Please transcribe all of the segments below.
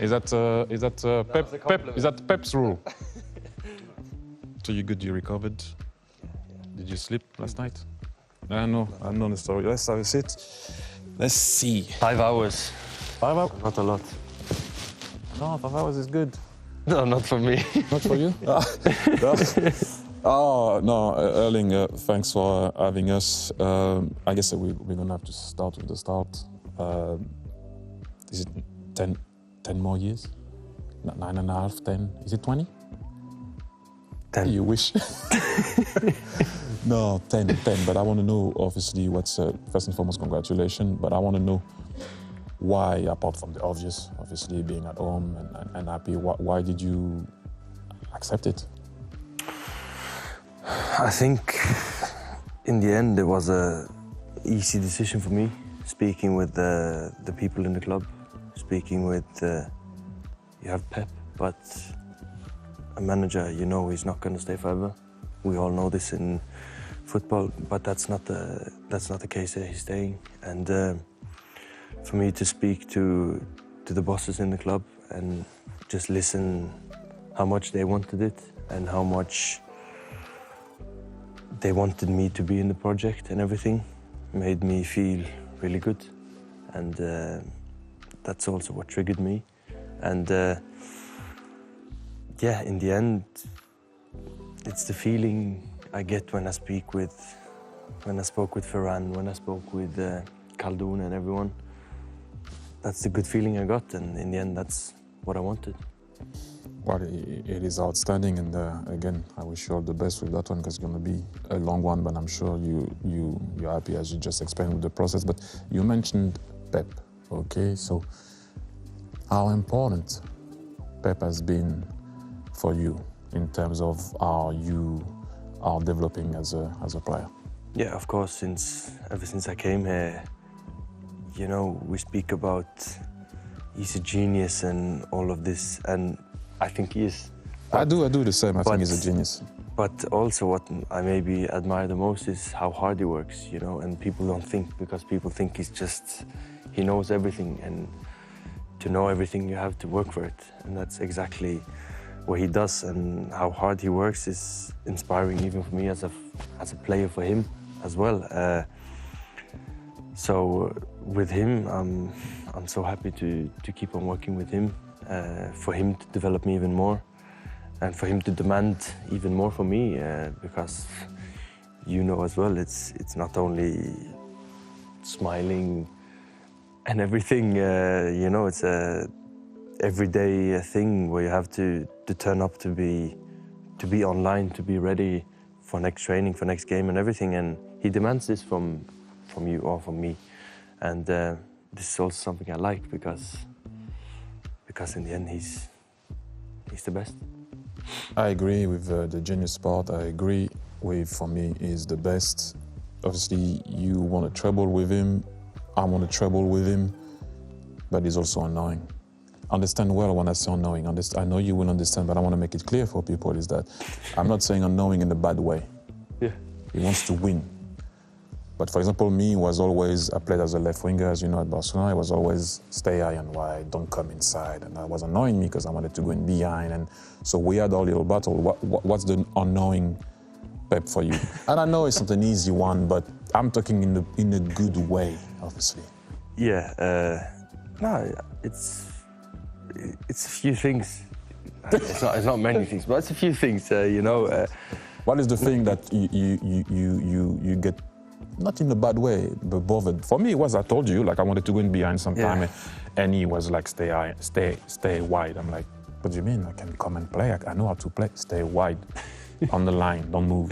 Is that Pep's rule? So you good? You recovered? Did you sleep last night? I know the story. Let's have a sit. Let's see. 5 hours. 5 hours? Not a lot. No, 5 hours is good. No, not for me. Not for you? Oh, no, Erling, thanks for having us. I guess we're going to have to start with the start. Is it 10 more years? 9.5, 10? Is it 20? 10. You wish. No, 10. But I want to know, obviously, what's first and foremost, congratulations. But I want to know why, apart from the obvious, obviously being at home and happy, why did you accept it? I think in the end it was a easy decision for me, speaking with the people in the club, speaking with, you have Pep, but a manager, you know, he's not going to stay forever. We all know this in football, but that's not the case here. He's staying, and for me to speak to the bosses in the club and just listen how much they wanted it and how much they wanted me to be in the project and everything made me feel really good, and that's also what triggered me. And yeah, in the end, it's the feeling I get when I spoke with Ferran, when I spoke with Khaldun and everyone. That's the good feeling I got, and in the end, that's what I wanted. Well, it is outstanding, and again, I wish you all the best with that one, because it's going to be a long one, but I'm sure you're happy, as you just explained, with the process. But you mentioned Pep, okay? So how important Pep has been for you in terms of how you are developing as a player? Yeah, of course, ever since I came here, you know, we speak about he's a genius and all of this, and I think he is. I do the same. I think he's a genius. But also what I maybe admire the most is how hard he works, you know, and people don't think, because people think he knows everything, and to know everything you have to work for it, and that's exactly what he does, and how hard he works is inspiring even for me as a player for him as well. So with him, I'm so happy to keep on working with him, for him to develop me even more, and for him to demand even more from me, because you know as well, it's not only smiling and everything, you know, it's a everyday thing where you have to turn up, to be online, to be ready for next training, for next game and everything, and he demands this from you or from me, and this is also something I like, because in the end he's the best. I agree with the genius part. I agree with, for me, he's the best. Obviously, you want to treble with him, I want to treble with him, but he's also annoying. Understand well when I say annoying. I know you will understand, but I want to make it clear for people is that I'm not saying annoying in a bad way. Yeah. He wants to win. But for example, me I played as a left winger, as you know, at Barcelona. I was always stay high and wide, don't come inside. And that was annoying me because I wanted to go in behind. And so we had our little battle. What's the annoying Pep for you? And I know it's not an easy one, but I'm talking in a good way, obviously. Yeah, no, it's a few things. It's not many things, but it's a few things, you know. What is the thing that you get, not in a bad way, but bothered? For me, it was, I told you, like I wanted to go in behind sometime, and he was like, stay wide. I'm like, what do you mean? I can come and play. I know how to play. Stay wide, on the line, don't move,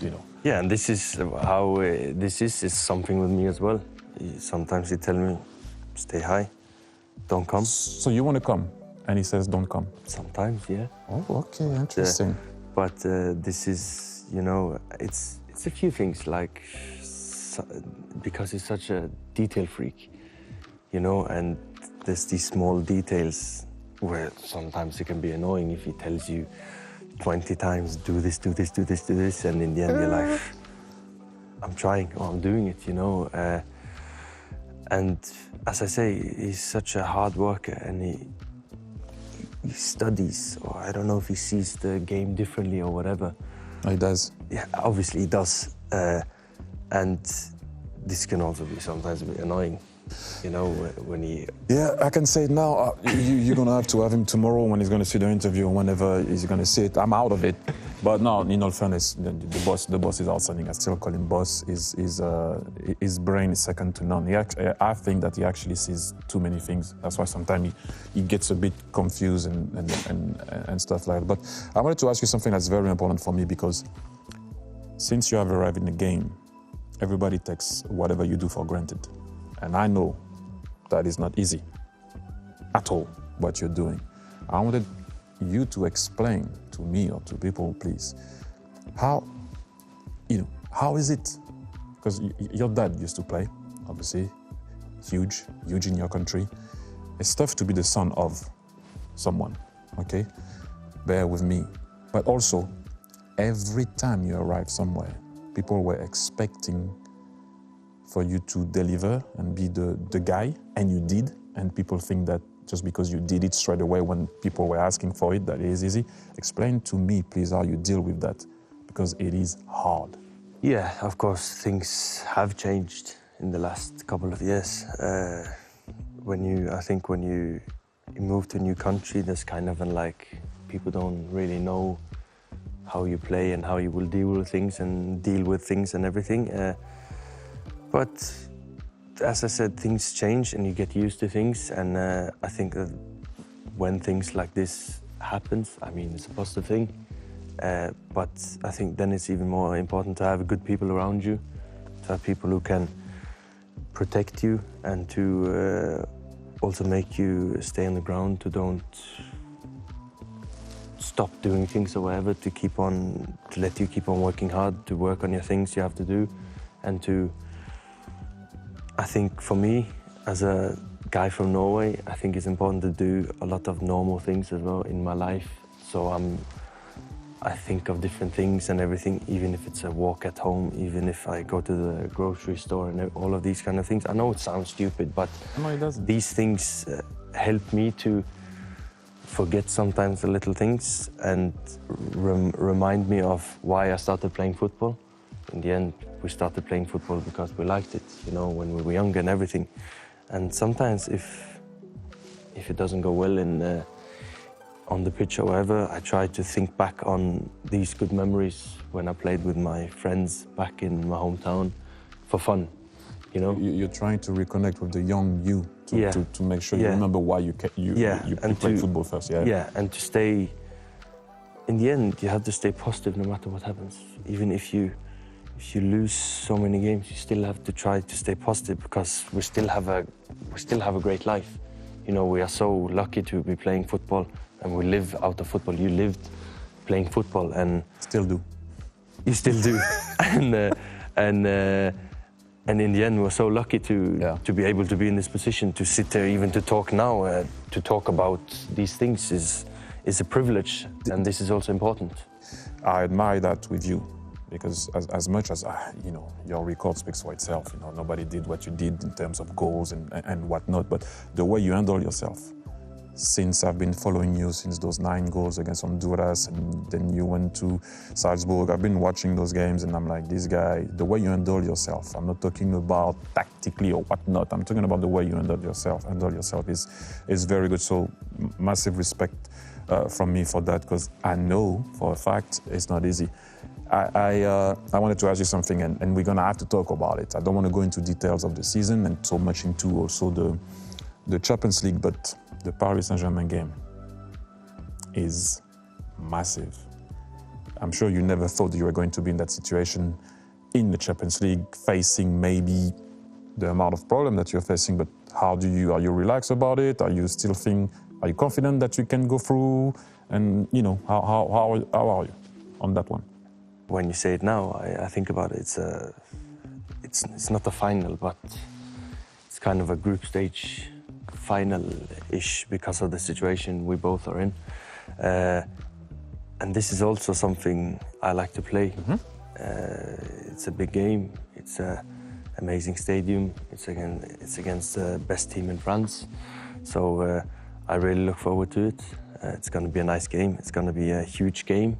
you know. Yeah, and this is how this is something with me as well. Sometimes he tells me, stay high, don't come. So you want to come, and he says, don't come? Sometimes, yeah. Oh, okay, interesting. But this is, you know, it's a few things, like, because he's such a detail freak, you know, and there's these small details where sometimes it can be annoying if he tells you 20 times, do this, do this, do this, do this, and in the end you're like, I'm trying, or I'm doing it, you know. And as I say, he's such a hard worker, and he studies, or I don't know if he sees the game differently or whatever. He does. Yeah, obviously he does. And this can also be sometimes a bit annoying, you know, when he... Yeah, I can say it now. You're going to have him tomorrow when he's going to see the interview, or whenever he's going to see it. I'm out of it. But no, in all fairness, the boss is outstanding. I still call him boss. His brain is second to none. I think that he actually sees too many things. That's why sometimes he gets a bit confused and stuff like that. But I wanted to ask you something that's very important for me, because since you have arrived in the game, everybody takes whatever you do for granted. And I know that is not easy at all, what you're doing. I wanted you to explain to me or to people, please, how is it? Because your dad used to play, obviously, huge in your country. It's tough to be the son of someone, okay? Bear with me. But also, every time you arrive somewhere, people were expecting for you to deliver and be the guy, and you did, and people think that just because you did it straight away when people were asking for it, that it is easy. Explain to me, please, how you deal with that, because it is hard. Yeah, of course, things have changed in the last couple of years. When you move to a new country, there's kind of people don't really know how you play and how you will deal with things and everything. But as I said, things change and you get used to things, and I think that when things like this happens, I mean, it's a positive thing, but I think then it's even more important to have good people around you, to have people who can protect you and to also make you stay on the ground, to don't stop doing things or whatever, to let you keep on working hard, to work on your things you have to do, and to, I think for me, as a guy from Norway, I think it's important to do a lot of normal things as well in my life. So I think of different things and everything, even if it's a walk at home, even if I go to the grocery store and all of these kind of things. I know it sounds stupid, but no, it doesn't. These things help me to forget sometimes the little things and remind me of why I started playing football. In the end, we started playing football because we liked it, you know, when we were younger and everything. And sometimes if it doesn't go well on the pitch or whatever, I try to think back on these good memories when I played with my friends back in my hometown for fun, you know. You're trying to reconnect with the young you to make sure you remember why you played football first. Yeah, and to stay, in the end, you have to stay positive no matter what happens. Even if you lose so many games, you still have to try to stay positive, because we still have a great life. You know, we are so lucky to be playing football, and we live out of football. You lived playing football, and still do. You still do, and in the end, we're so lucky to be able to be in this position, to sit there, even to talk now, to talk about these things is a privilege, and this is also important. I admire that with you. Because as much as, you know, your record speaks for itself, you know, nobody did what you did in terms of goals and whatnot, but the way you handle yourself, since I've been following you since those 9 goals against Honduras, and then you went to Salzburg, I've been watching those games and I'm like, this guy, the way you handle yourself, I'm not talking about tactically or whatnot, I'm talking about the way you handle yourself is very good. So massive respect from me for that, because I know for a fact it's not easy. I wanted to ask you something, and we're going to have to talk about it. I don't want to go into details of the season and so much into also the Champions League, but the Paris Saint-Germain game is massive. I'm sure you never thought you were going to be in that situation in the Champions League, facing maybe the amount of problem that you're facing, but are you relaxed about it? Are you confident that you can go through? And, you know, how are you on that one? When you say it now, I think about it. It's not a final, but it's kind of a group stage final-ish because of the situation we both are in. And this is also something I like to play. Mm-hmm. It's a big game. It's a amazing stadium. It's against the best team in France. So I really look forward to it. It's going to be a nice game. It's going to be a huge game.